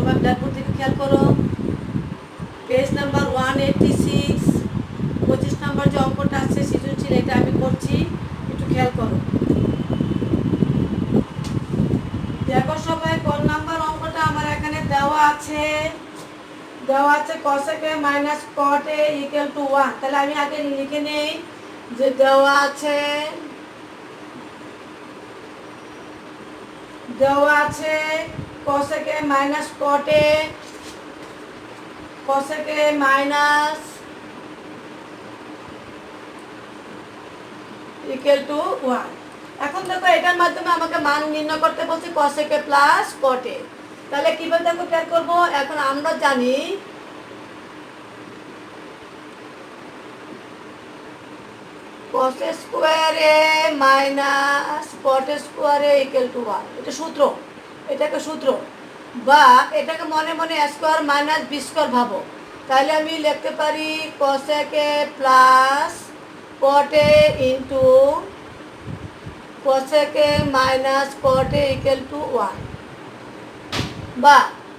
সবাই ব্ল্যাকবোর্ড থেকে খেয়াল করো। পেজ নাম্বার 186, 25 নাম্বার যে অঙ্কটা আছে সৃজনশীল, এটা আমি করছি, একটু খেয়াল করো। দেখো সবাই কোন নাম্বার অঙ্কটা আমার এখানে দেওয়া আছে cos a minus cot a equal to 1। তাহলে আমি আগে লিখে নেই যে দেওয়া আছে cos a minus cot a minus equal to 1। এখন দেখো এটার মাধ্যমে আমাকে মান নির্ণয় করতে বলছে cos a plus cot a। তাহলে কিভাবে দেখো বের করব। এখন আমরা জানি cos square a minus cot square a equal to 1। এটা সূত্র, এটাকে সূত্র বা এটাকে মনে মনে a square minus b square ভাবো। তাহলে আমি লিখতে পারি cos a plus cot a into cos a minus cot a equal two 1। বা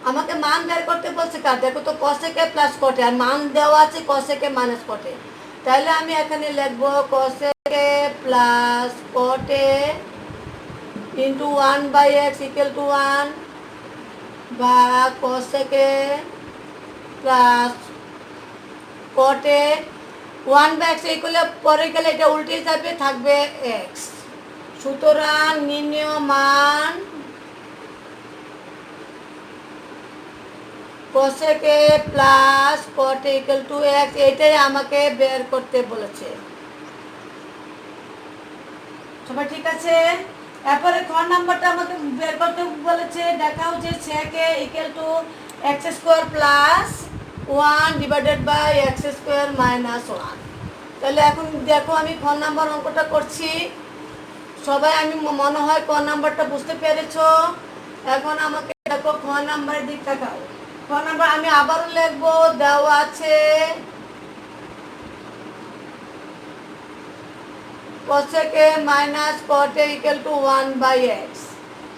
আমাকে মান বের করতে বলছে কার, দেখো তো cos a plus cot a, আর মান দেওয়া আছে cos a minus cot a। তাহলে আমি এখানে লিখব cos a plus cot a into 1/x equal to 1 বা cos a plus cot a 1/x equal পরে গেলে এটা উল্টে যাবে, থাকবে x। সুতরাং নির্ণেয় মান cos a plus cot a equal to x, এটাই আমাকে বের করতে বলেছে। সবাই ঠিক আছে? এরপরে খ নাম্বারটা আমাকে বের করতে বলেছে, দেখাও যে sec a equal to x square plus 1 divided by x square minus 1। তাহলে এখন দেখো আমি খ নাম্বার অঙ্কটা করছি। সবাই আমি মনে হয় ক নাম্বারটা বুঝতে পেরেছো। এখন আমাকে দেখো খ নাম্বারের দিক তাকাও। খ নাম্বার আমি আবারও লিখবো, দেওয়া আছে cos a minus cot a equal to 1/x।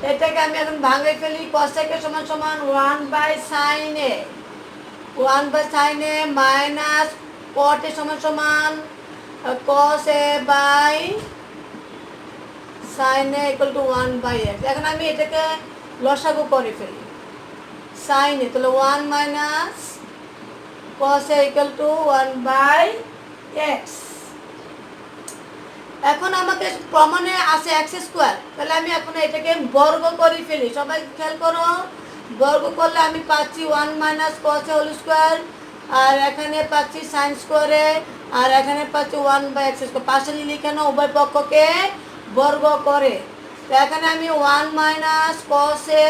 এটাকে আমি এখন ভাঙে ফেলি। cos a সমান সমান 1/sin a, 1/sin a minus cot a সমান সমান cos a by sin a equal to 1/x। এখন আমি এটাকে লসাগু করে ফেলি sin a, তাহলে 1 minus cos a equal to 1/x। এখন আমাকে প্রমাণে আছে x স্কয়ার, তাহলে আমি এখন এটাকে বর্গ করে ফেলি। সবাই খেয়াল করো, বর্গ করলে আমি পাচ্ছি 1 minus cos a whole square, আর এখানে পাচ্ছি sin স্কয়ার a, আর এখানে পাচ্ছি 1/x স্কয়ার। পাশালি লিখে নাও উভয় পক্ষকে বর্গ করে। তো এখানে আমি 1 মাইনাস cos a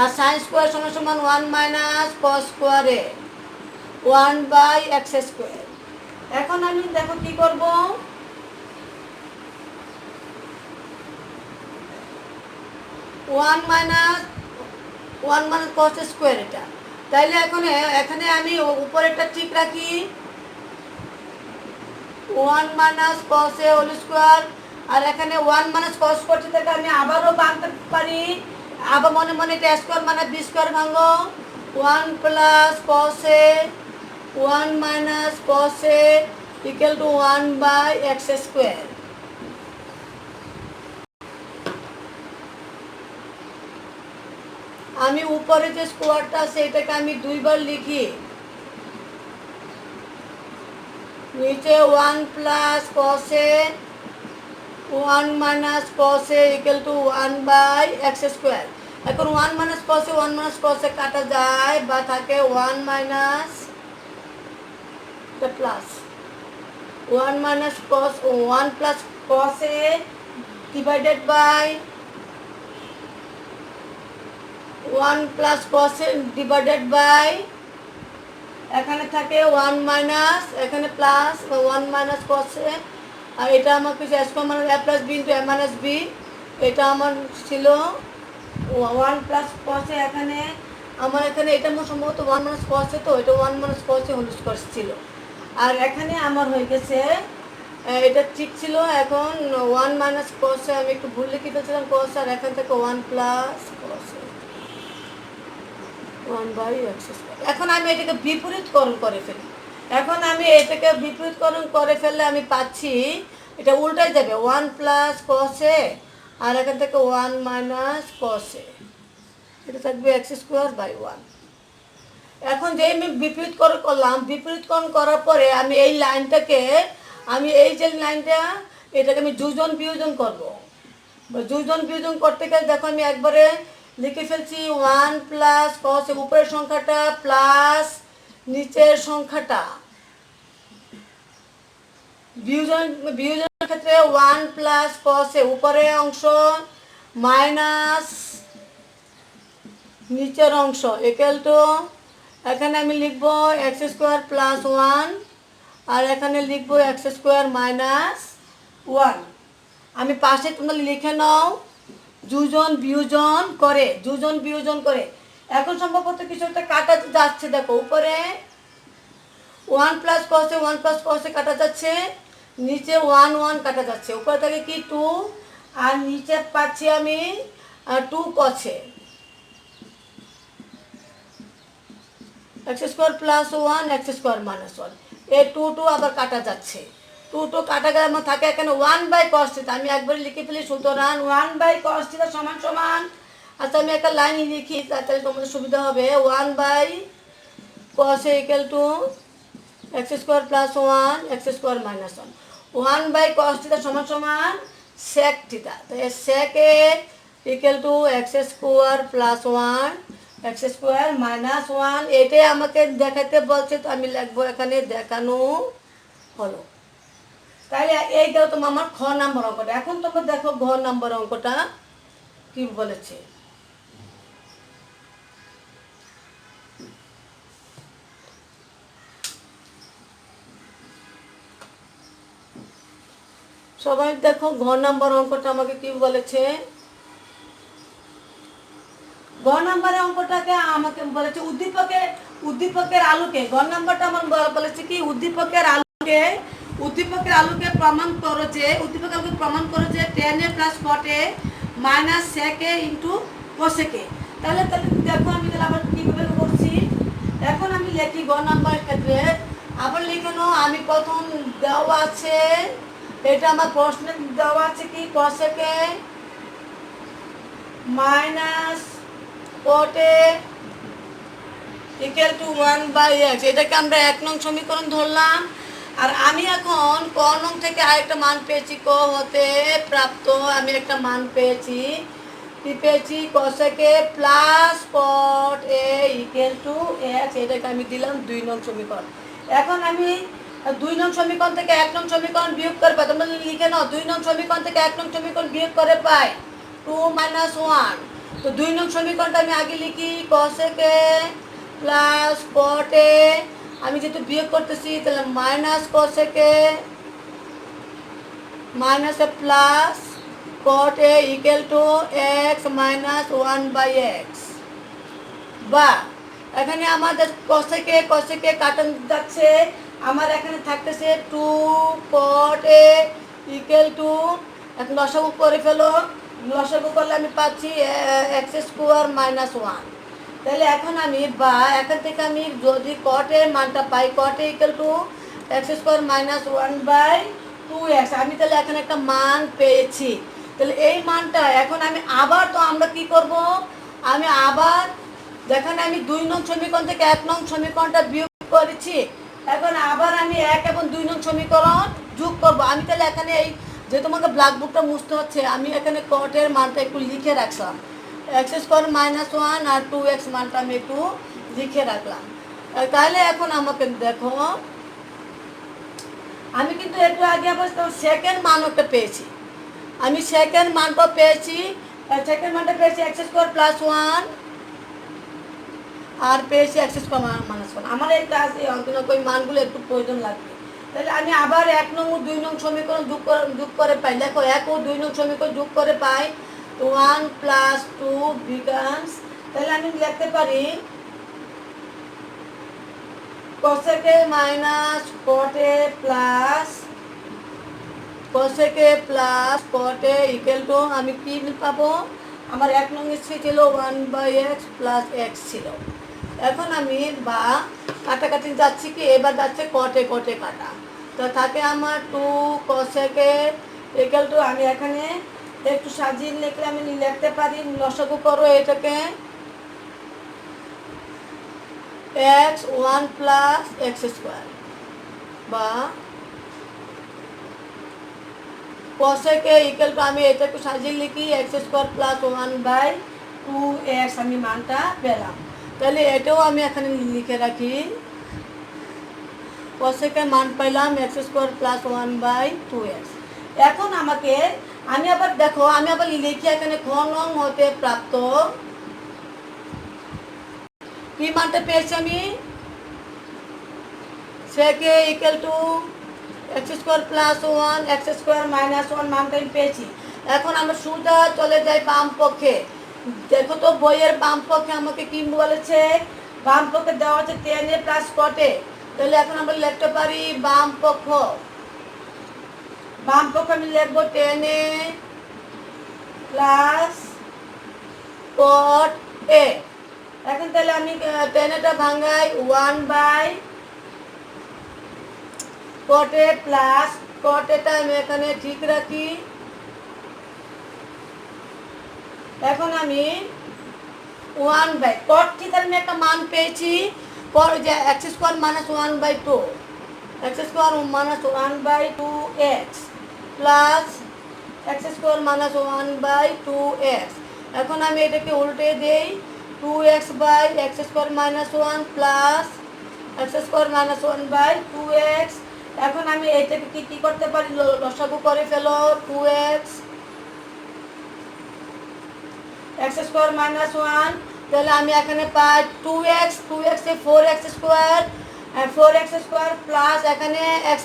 আর sin স্কয়ার সমান সমান 1 minus cos square a 1/x square. এখন আমি দেখো কি করব, 1 মাইনাস cos স্কয়ার এটা। তাইলে এখন এখানে আমি উপরেরটা ঠিক রাখি, 1 minus cos a whole square, আর এখানে 1 মাইনাস cos করতে থেকে আমি আবারও ভাঙতে পারি। আবার মনে মনে এটা স্কয়ার মানে b স্কয়ার ভাঙো, 1 plus cos a 1 minus cos a equal to 1/x square. আমি উপরে যে স্কয়ারটা আছে এটাকে আমি দুইবার লিখি, নিচে 1 plus cos a 1 minus cos a equal to 1/x square. এখন 1 minus cos a 1 minus cos a কাটা যায় বা থাকে 1 minus plus 1 minus cos 1 plus cos a divided by 1 plus cos a divided by এখানে থাকে 1 মাইনাস, এখানে plus 1 minus cos a, আর এটা আমার কিছু স্কয়ার মানে a plus b into a minus b। এটা আমার ছিল 1 প্লাস cos a, এখানে আমার এখানে এটা আমার সম্ভবত 1 মাইনাস cos a, তো এটা 1 minus cos a whole square ছিল। আর এখানে আমার হয়ে গেছে এটা ঠিক ছিল। এখন 1 মাইনাস cos a আমি একটু ভুল লিখে ফেলছিলাম cos, আর এখান থেকে 1 প্লাস cos a। 1/x²। এখন আমি এটাকে বিপরীতকরণ করে ফেলি। এখন আমি এটাকে বিপরীতকরণ করে ফেললে আমি পাচ্ছি এটা উল্টাই যাবে 1 প্লাস cos a, আর এখান থেকে 1 মাইনাস cos a, এটা থাকবে x²/1। এখন যে আমি বিপরীতকরণ করলাম, বিপরীতকরণ করার পরে আমি এই লাইনটাকে, আমি এই যে লাইনটা এটাকে আমি যোজন বিয়োজন করবো। যোজন বিয়োজন করতে গেলে দেখো আমি একবারে লিখে ফেলছি 1 প্লাস cos a, উপরের সংখ্যাটা প্লাস নিচের সংখ্যাটা। বিয়োজনের ক্ষেত্রে 1 প্লাস cos a, উপরের অংশ মাইনাস নিচের অংশ ইকুয়াল টু, এখানে আমি লিখব x²+1 আর এখানে লিখব x²-1। আমি পাশে তোমরা লিখে নাও যোজন বিয়োজন করে, যোজন বিয়োজন করে। এখন সম্ভবত কিছু একটা কাটা যাচ্ছে, দেখো উপরে 1 plus cos a, 1 plus cos a কাটা যাচ্ছে, নিচে 1 1 কাটা যাচ্ছে, উপরে থেকে কি 2 আর নিচে পাচ্ছি আমি 2 cos a। x²+1 x²-1, এই 2 2 আবার কাটা যাচ্ছে, 2 2 কাটা গেলে আমার থাকে এখানে 1/cos θ। আমি একবার লিখে ফেলি, সুতরাং 1/cos θ সমান সমান, আচ্ছা আমি একটা লাইন লিখি তাহলে তোমাদের সুবিধা হবে। 1/cos a equal two x²+1 x²-1, 1/cos θ সমান সমান sec θ। তো sec a equal two x²+1 x²-1, এটাই আমাকে দেখাতে বলছে, তো আমি লিখবো এখানে দেখানো হলো। তাহলে এই দাও তোমার আমার খ নাম্বার অঙ্কটা। এখন তোমরা দেখো ঘ নাম্বার অঙ্কটা কি বলেছে। সবাই দেখো ঘ নাম্বার অঙ্কটা আমাকে কি বলেছে। গ নাম্বারের অঙ্কটাকে আমাকে বলেছে উদ্দীপকের আলোকে, গ নাম্বারটা আমার বলেছে কি উদ্দীপকের আলোকে প্রমাণ করো যে, উদ্দীপকের আলোকে প্রমাণ করো যে tan a plus cot a minus sec a into cos a। তাহলে দেখো আমি তাহলে আবার কীভাবে করছি। এখন আমি লিখি গ নাম্বারের ক্ষেত্রে, আবার লিখে নাও। আমি প্রথম দেওয়া আছে, এটা আমার প্রশ্নে দেওয়া আছে কি cos a minus cot a equal to 1/x, এটাকে আমরা 1 নং সমীকরণ ধরলাম। আর আমি এখন ক নং থেকে আরেকটা মান পেয়েছি, ক হতে প্রাপ্ত আমি একটা মান পেয়েছি, কি পেয়েছি cos a plus cot a equal to x, এটাকে আমি দিলাম 2 নং সমীকরণ। এখন আমি 2 নং সমীকরণ থেকে 1 নং সমীকরণ বিয়োগ করে পাই, তোমরা লিখে নাও 2 নং সমীকরণ থেকে 1 নং সমীকরণ বিয়োগ করে পাই 2 - 1। তো 2 নং সমীকরণটা আমি আগে লিখি cos a plus cot a, আমি যেহেতু বিয়োগ করতেছি তাহলে minus cos a minus a plus cot a equal to x minus 1/x। বা এখানে আমাদের cos a কাটা যাচ্ছে, আমার এখানে থাকতেছে 2 cot a ইকুয়াল টু, এখন লসাগু করে ফেলো, লসাগু করলে আমি পাচ্ছি x²-1। তাহলে এখন আমি বা এখান থেকে আমি যদি cot a মানটা পাই, cot a equal two x²-1/2x, আমি তাহলে এখানে একটা মান পেয়েছি। তাহলে এই মানটা এখন আমি আবার, তো আমরা কি করব, আমি আবার যেখানে আমি 2 নং সমীকরণ থেকে 1 নং সমীকরণটা বিয়োগ করেছি, এখন আবার আমি 1 এবং 2 নং সমীকরণ যোগ করব। আমি তাহলে এখানে এই যে তোমাকে ব্ল্যাকবোর্ডটা মুছতে হচ্ছে, আমি এখানে cot এর মানটা একটু লিখে রাখলাম, x² -1 আর 2x মানটা আমি একটু লিখে রাখলাম। তাহলে এখন আমাকে দেখো, আমি কিন্তু একটু আগে আবার সেকেন্ড মানটা পেয়েছি, আমি সেকেন্ড মানটা পেয়েছি, সেকেন্ড মানটা পেয়েছি x² + 1 আর পেয়েছি x²-1। আমার এই ক্লাস এই অঙ্কনকই মানগুলো একটু প্রয়োজন লাগবে। তাহলে আমি আবার 1 নং ও 2 নং সমীকরণ যোগ করে পাই, দেখো 1 ও 2 নং সমীকরণ যোগ করে পাই 1 + 2 বিকামস, তাহলে আমি লিখতে পারি cos a minus cot a plus cos a plus cot a equal two, আমি কি পাবো, আমার 1 নং ছিল 1/x প্লাস x ছিল, এখন আমি বা কাটাকাটি যাচ্ছি কি, এবার যাচ্ছে কটে কটে কাটা। তো থাকে আমার 2 কোসেকে ইকুয়াল টু, আমি এখানে একটু সাজিয়ে লিখলে আমি লিখতে পারি, লসাগু করো এটাকে x1 প্লাস এক্স স্কোয়ার, বা কোসেকে ইকুয়াল টু, আমি এটা একটু সাজিয়ে লিখি এক্স স্কোয়ার প্লাস 1/2x, আমি মানটা পেলাম। তাহলে এটাও আমি এখানে লিখে রাখি, কোসেকের মান পাইলাম এক্স স্কোয়ার প্লাস 1/2x। এখন আমাকে আমি আবার দেখো, আমি আবার লিখি এখানে ঘনং হতে প্রাপ্ত কি মানটা পেয়েছি আমি, সেকে equal to x square plus 1 x square minus 1 মানটা আমি পেয়েছি। এখন আমরা সোজা চলে যাই বাম পক্ষে। দেখো তো বইয়ের বাম পক্ষে আমাকে কি বলেছে, বাম পক্ষে দেওয়া হচ্ছে 10a প্লাস কটে। তাহলে এখন আমরা লিখতে পারি বাম পক্ষ আমি লিখবো 10a প্লাস কট এ। এখন তাহলে আমি 10টা ভাঙাই 1 কটে প্লাস কটেটা আমি এখানে ঠিক রাখি। এখন আমি 1 কট ঠিক আমি একটা মান পেয়েছি, পর যে x square minus 1/2, x square minus 1/2x plus x square minus 1/2x। এখন আমি এটাকে উল্টে দিই, 2x by x square minus 1 plus x square minus 1/2x। এখন আমি এইটাকে কি করতে পারি, লসাগু করে ফেলো, 2x এক্স স্কোয়ার মাইনাস 1। তাহলে আমি এখানে পাই 2x এ 4x square, 4x square plus এখানে এক্স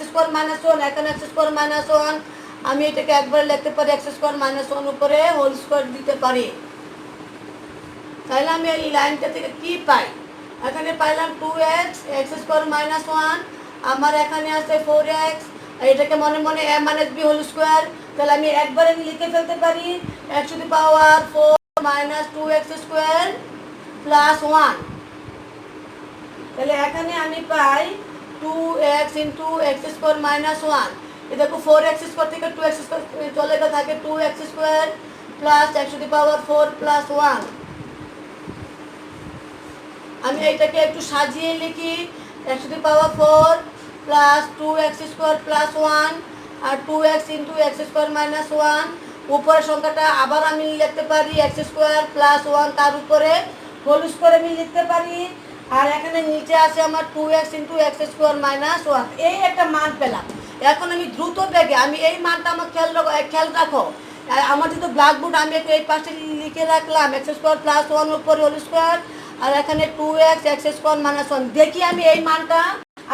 স্কোয়ার মাইনাস 1, এখানে এক্স স্কোয়ার মাইনাস 1। আমি এটাকে একবার লিখতে পারি এক্স স্কোয়ার মাইনাস 1 উপরে হোল স্কোয়ার দিতে পারি। তাহলে আমি এই লাইনটা থেকে কি পাই, এখানে পাইলাম 2x এক্স স্কোয়ার মাইনাস 1, আমার এখানে আছে 4x, এটাকে মনে মনে a minus b whole square. তাহলে আমি একবারে লিখে ফেলতে পারি x to the power 4 minus 2x square plus 1। তাহলে এখানে আমি পাই 2x into x square minus 1। এ দেখো 4x স্কোয়ার থেকে 2x স্কোয়ার চলে গেলে থাকে 2x square plus x to the power 4 plus 1। আমি এইটাকে একটু সাজিয়ে লিখি, x to the power 4 plus 2x square plus 1 আর 2x into x square minus 1। উপরের সংখ্যাটা আবার আমি লিখতে পারি এক্স স্কোয়ার প্লাস 1, তার উপরে হোল স্কোয়ার আমি লিখতে পারি। আর এখানে নিচে আছে আমার 2x into x square minus 1। এই একটা মান পেলাম। এখন আমি দ্রুত বেগে আমি এই মানটা আমার খেয়াল রাখো, আমার যেহেতু ব্ল্যাকবোর্ড, আমি একটু এই পাশে লিখে রাখলাম এক্স স্কোয়ার প্লাস 1 উপরে হোল স্কোয়ার আর এখানে 2x এক্স স্কোয়ার মাইনাস 1। দেখি আমি এই মানটা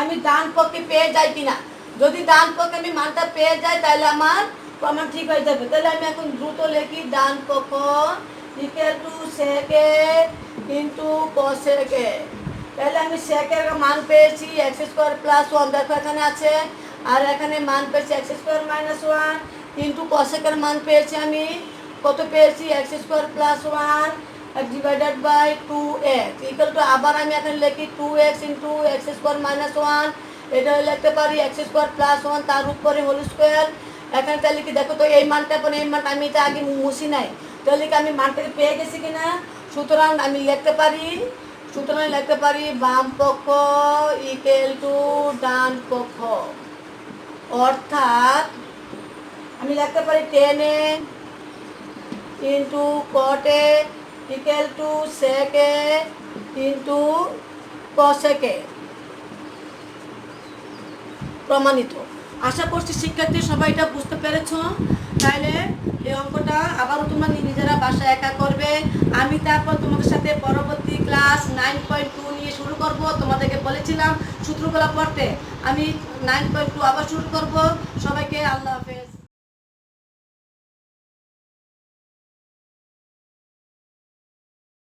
আমি ডান পক্ষে পেয়ে যাই কিনা। যদি ডান পক্ষে আমি মানটা পেয়ে যাই তাহলে আমার প্রমাণ ঠিক হয়ে যাবে। তাহলে আমি এখন দ্রুত লিখি ডান পক্ষ ইকুয়াল টু সেকে ইন্টু কোসেকে। তাহলে আমি সেকের মান পেয়েছি এক্স স্কোয়ার প্লাস 1, দেখো এখানে আছে, আর এখানে মান পেয়েছি এক্স স্কোয়ার মাইনাস 1 ইন্টু কোসেকের মান পেয়েছি আমি কত পেয়েছি, x square plus 1 divided by 2x equal to, আবার আমি এখানে লিখি 2x into x square minus 1, এটা লিখতে পারি এক্স স্কোয়ার প্লাস 1 তার উপরে হোল স্কোয়ার। এখানে তাহলে কি দেখো তো এই মানটা, এই মানটা আমি এটা আগে মুছি নাই, তাহলে কি আমি মানটাকে পেয়ে গেছি কিনা। সুতরাং আমি লিখতে পারি বাম পক্ষ ইকুয়াল টু ডান পক্ষ, অর্থাৎ আমি লিখতে পারি 10a ইন্টু কটে ইকুয়াল টু সেকে ইন্টু কোসেকে। প্রমাণিত। আশা করছি শিক্ষার্থী সবাই এটা বুঝতে পেরেছো। তাহলে এই অঙ্কটা আবারও তোমরা নিজেরা বাসায় একা করবে। আমি তারপর তোমাদের সাথে পরবর্তী ক্লাস 9.2 নিয়ে শুরু করব। তোমাদেরকে বলেছিলাম সূত্রগুলো পড়তে, আমি 9.2 আবার শুরু করব। সবাইকে আল্লাহ হাফেজ।